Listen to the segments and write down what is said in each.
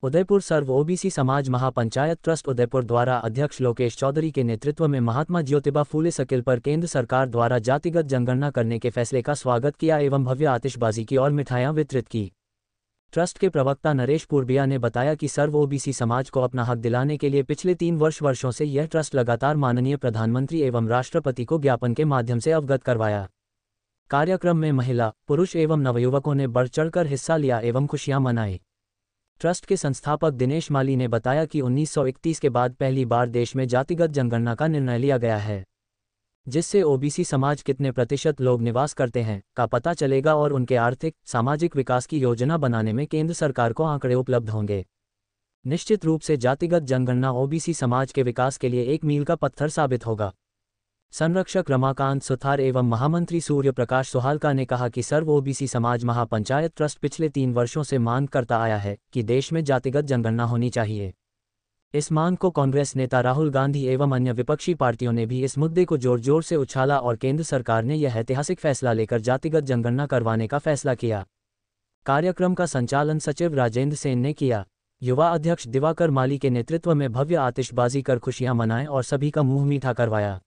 उदयपुर सर्व OBC समाज महापंचायत trust Udaipur द्वारा अध्यक्ष लोकेश चौधरी के नेतृत्व में महात्मा ज्योतिबा फूले सर्किल पर केंद्र सरकार द्वारा जातिगत जनगणना करने के फैसले का स्वागत किया एवं भव्य आतिशबाजी की और मिठाइयां वितरित की। ट्रस्ट के प्रवक्ता नरेश पूर्बिया ने बताया कि सर्व ओबीसी समाज को अपना हक दिलाने के लिए पिछले 3 वर्षों से यह ट्रस्ट लगातार माननीय प्रधानमंत्री एवं राष्ट्रपति को ज्ञापन के माध्यम से अवगत करवाया। कार्यक्रम में महिला, पुरुष एवं नवयुवकों ने बढ़ चढ़कर हिस्सा लिया एवं खुशियां मनाई। ट्रस्ट के संस्थापक दिनेश माली ने बताया कि 1931 के बाद पहली बार देश में जातिगत जनगणना का निर्णय लिया गया है, जिससे ओबीसी समाज कितने प्रतिशत लोग निवास करते हैं का पता चलेगा और उनके आर्थिक सामाजिक विकास की योजना बनाने में केंद्र सरकार को आंकड़े उपलब्ध होंगे। निश्चित रूप से जातिगत जनगणना ओबीसी समाज के विकास के लिए एक मील का पत्थर साबित होगा। संरक्षक रमाकांत सुथार एवं महामंत्री सूर्य प्रकाश सोहालका ने कहा कि सर्व ओबीसी समाज महापंचायत ट्रस्ट पिछले 3 वर्षों से मांग करता आया है कि देश में जातिगत जनगणना होनी चाहिए। इस मांग को कांग्रेस नेता राहुल गांधी एवं अन्य विपक्षी पार्टियों ने भी इस मुद्दे को जोर जोर से उछाला और केंद्र सरकार ने यह ऐतिहासिक फैसला लेकर जातिगत जनगणना करवाने का फैसला किया। कार्यक्रम का संचालन सचिव राजेंद्र सेन ने किया। युवा अध्यक्ष दिवाकर माली के नेतृत्व में भव्य आतिशबाजी कर खुशियां मनाएं और सभी का मुंह मीठा करवाया।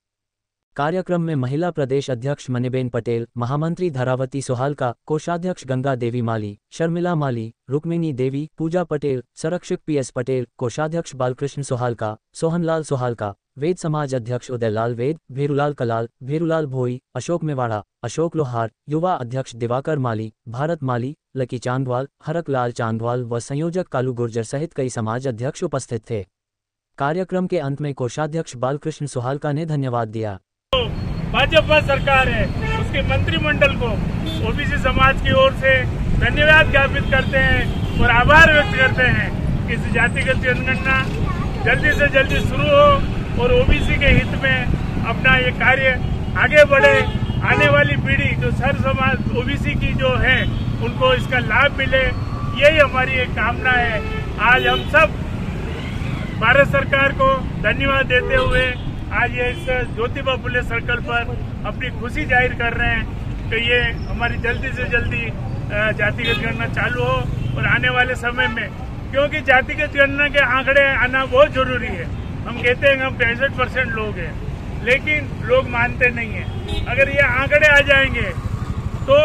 कार्यक्रम में महिला प्रदेश अध्यक्ष मनीबेन पटेल, महामंत्री धरावती सोहालका, कोषाध्यक्ष गंगा देवी माली, शर्मिला माली, रुक्मिणी देवी, पूजा पटेल, संरक्षक पीएस पटेल, कोषाध्यक्ष बालकृष्ण सोहालका, सोहनलाल सोहालका, वेद समाज अध्यक्ष उदयलाल वेद, भेरूलाल कलाल, भेरूलाल भोई, अशोक मेवाड़ा, अशोक लोहार, युवा अध्यक्ष दिवाकर माली, भारत माली, लकी चांदवाल, हरकलाल चांदवाल व संयोजक कालू गुर्जर सहित कई समाज अध्यक्ष उपस्थित थे। कार्यक्रम के अंत में कोषाध्यक्ष बालकृष्ण सोहालका ने धन्यवाद दिया। भाजपा सरकार है, उसके मंत्रिमंडल को ओबीसी समाज की ओर से धन्यवाद ज्ञापित करते हैं और आभार व्यक्त करते हैं कि इस जातिगत जनगणना जल्दी से जल्दी शुरू हो और ओबीसी के हित में अपना ये कार्य आगे बढ़े। आने वाली पीढ़ी जो सर्व समाज ओबीसी की जो है उनको इसका लाभ मिले, यही हमारी एक कामना है। आज हम सब भारत सरकार को धन्यवाद देते हुए आज ये इस ज्योतिबा फूले सर्कल पर अपनी खुशी जाहिर कर रहे हैं कि ये हमारी जल्दी से जल्दी जातिगत गणना चालू हो और आने वाले समय में, क्योंकि जातिगत गणना के आंकड़े आना बहुत जरूरी है। हम कहते हैं हम 65% लोग हैं, लेकिन लोग मानते नहीं हैं। अगर ये आंकड़े आ जाएंगे तो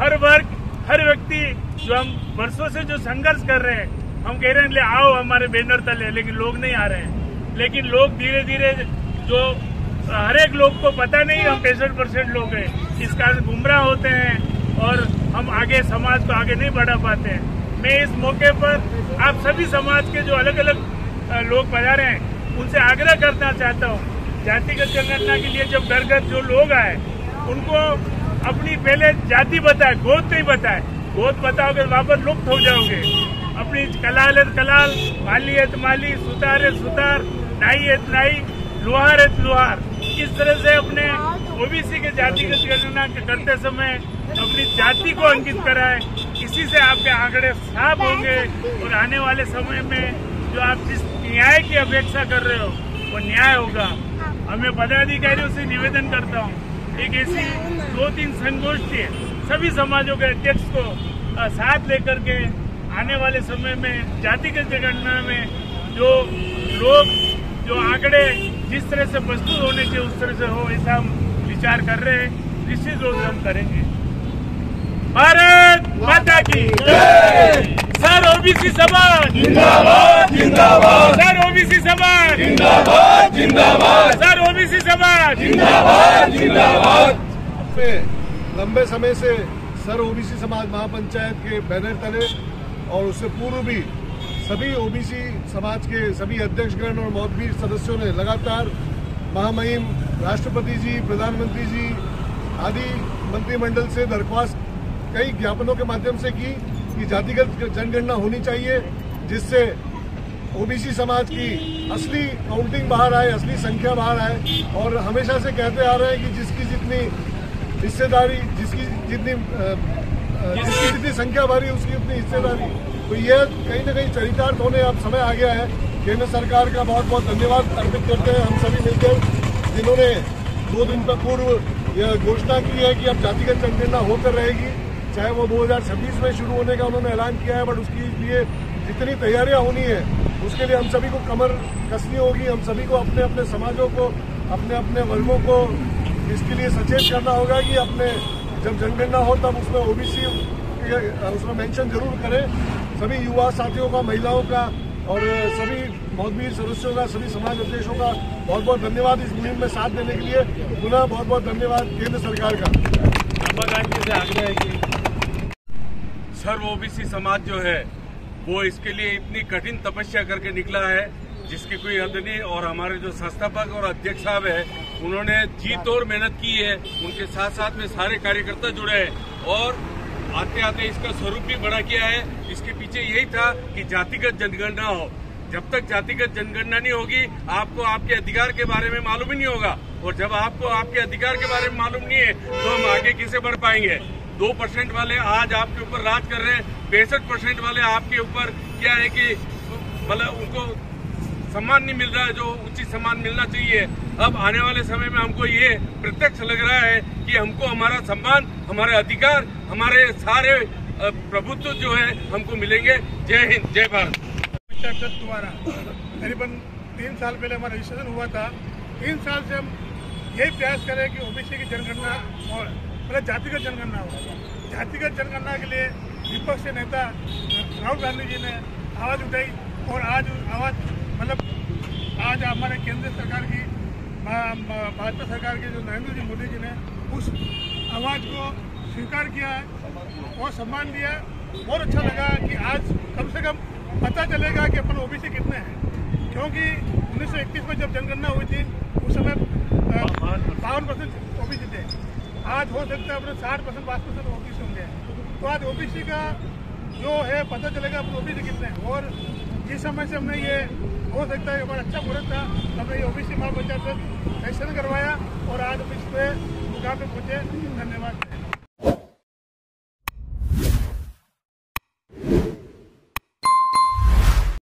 हर वर्ग, हर व्यक्ति जो हम वर्षों से जो संघर्ष कर रहे हैं, हम कह रहे हैं ले आओ हमारे बैनर तले, लेकिन लोग नहीं आ रहे हैं। लेकिन लोग धीरे धीरे जो हर एक लोग को पता नहीं हम 65% लोग हैं, इस कारण गुमराह होते हैं और हम आगे समाज को आगे नहीं बढ़ा पाते हैं। मैं इस मौके पर आप सभी समाज के जो अलग अलग लोग पधारे हैं उनसे आग्रह करना चाहता हूँ, जातिगत जनगणना के लिए जब घर घर जो लोग आए उनको अपनी पहले जाति बताए, गोद नहीं बताए। गोद बताओगे वापस लुप्त हो जाओगे। अपनी कलाल है कलाल, माली है माली, सुतार है सुतार, नाई है नाई, लोहार है लोहार। इस तरह से अपने ओबीसी के जातिगत गणना करते समय अपनी जाति को अंकित कराए। इसी से आपके आंकड़े साफ होंगे और आने वाले समय में जो आप जिस न्याय की अपेक्षा कर रहे हो वो न्याय होगा। हमें पदाधिकारियों से निवेदन करता हूँ, एक ऐसी 2-3 संगोष्ठी सभी समाजों के अध्यक्ष को साथ लेकर के आने वाले समय में जातिगत जनगणना में जो लोग जो आंकड़े जिस तरह से प्रस्तुत होने चाहिए उस तरह से हो, ऐसा हम विचार कर रहे हैं। निश्चित रूप से हम करेंगे। भारत माता की जय। सर ओबीसी समाज जिंदाबाद जिंदाबाद, सर ओबीसी समाज जिंदाबाद जिंदाबाद, सर ओबीसी समाज जिंदाबाद जिंदाबाद। लंबे समय से सर ओबीसी समाज महापंचायत के बैनर तले और उससे पूर्व भी सभी ओबीसी समाज के सभी अध्यक्षगण और मौजूद सदस्यों ने लगातार महामहिम राष्ट्रपति जी, प्रधानमंत्री जी आदि मंत्रिमंडल से दरख्वास्त कई ज्ञापनों के माध्यम से की कि जातिगत जनगणना होनी चाहिए, जिससे ओबीसी समाज की असली काउंटिंग बाहर आए, असली संख्या बाहर आए। और हमेशा से कहते आ रहे हैं कि जिसकी जितनी हिस्सेदारी, जिसकी जितनी संख्या भारी उसकी उतनी हिस्सेदारी। तो यह कहीं न कहीं चरितार्थ होने अब समय आ गया है। केंद्र सरकार का बहुत बहुत धन्यवाद अर्पित करते हैं हम सभी मिलकर, जिन्होंने 2 दिन पूर्व यह घोषणा की है कि अब जातिगत जनगणना होकर रहेगी। चाहे वो 2026 में शुरू होने का उन्होंने ऐलान किया है, बट उसके लिए जितनी तैयारियां होनी है उसके लिए हम सभी को कमर कसनी होगी। हम सभी को अपने अपने समाजों को, अपने अपने वर्गों को इसके लिए सचेत करना होगा कि अपने जब जनगणना हो तब उसमें ओबीसी उसमें मेंशन जरूर करें। सभी युवा साथियों का, महिलाओं का और सभी मौजूद सदस्यों का, सभी समाज अध्यक्षों का बहुत बहुत धन्यवाद इस मुहिम में साथ देने के लिए। पुनः बहुत बहुत धन्यवाद केंद्र सरकार का। सर्व ओबीसी समाज जो है वो इसके लिए इतनी कठिन तपस्या करके निकला है जिसकी कोई हद नहीं। और हमारे जो संस्थापक और अध्यक्ष साहब है उन्होंने जी तोड़ मेहनत की है, उनके साथ साथ में सारे कार्यकर्ता जुड़े हैं और आते आते इसका स्वरूप भी बड़ा किया है। इसके पीछे यही था कि जातिगत जनगणना हो। जब तक जातिगत जनगणना नहीं होगी आपको आपके अधिकार के बारे में मालूम ही नहीं होगा, और जब आपको आपके अधिकार के बारे में मालूम नहीं है तो हम आगे कैसे बढ़ पाएंगे। 2% वाले आज आपके ऊपर राज कर रहे हैं, 65% वाले आपके ऊपर क्या है कि मतलब उनको सम्मान नहीं मिल रहा है जो उचित सम्मान मिलना चाहिए। अब आने वाले समय में हमको ये प्रत्यक्ष लग रहा है कि हमको हमारा सम्मान, हमारे अधिकार, हमारे सारे प्रभुत्व जो है हमको मिलेंगे। जय हिंद, जय भारत। द्वारा करीबन 3 साल पहले हमारा रजिस्ट्रेशन हुआ था। 3 साल से हम यही प्रयास करें कि ओबीसी की जनगणना और मतलब जातिगत जनगणना हो। जातिगत जनगणना के लिए विपक्ष के नेता राहुल गांधी जी ने आवाज उठाई और आज आवाज मतलब आज हमारे केंद्र सरकार की भाजपा सरकार के जो नरेंद्र जी मोदी जी ने उस आवाज को स्वीकार किया है और सम्मान दिया। बहुत अच्छा लगा कि आज कम से कम पता चलेगा कि अपन ओबीसी कितने हैं, क्योंकि 1931 में जब जनगणना हुई थी उस समय 52% ओबीसी थे। आज हो सकता है अपने 60% 5% ओबीसी होंगे। तो आज ओबीसी का जो है पता चलेगा अपन ओबीसी कितने हैं। और जिस समय से हमने ये हो सकता है हमारा अच्छा मुहूर्त था, हमने ये ओबीसी महापंचायत रजिस्ट्रेशन करवाया और आज हम इस पे मुकाम पे पहुंचे। धन्यवाद।